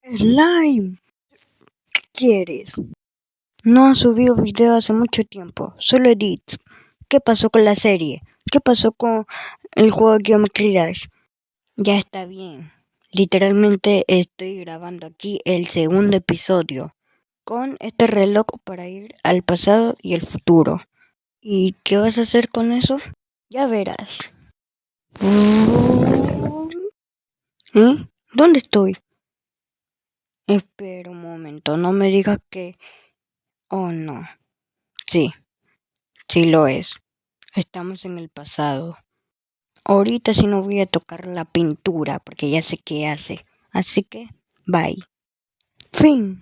Slime, ¿qué quieres? No has subido video hace mucho tiempo, solo edits. ¿Qué pasó con la serie? ¿Qué pasó con el juego Geometry Dash? Ya está bien. Literalmente estoy grabando aquí el segundo episodio con este reloj para ir al pasado y el futuro. ¿Y qué vas a hacer con eso? Ya verás. ¿Eh? ¿Dónde estoy? Espera un momento, no me digas que... Oh, no. Sí, sí lo es. Estamos en el pasado. Ahorita sí no voy a tocar la pintura porque ya sé qué hace. Así que, bye. Fin.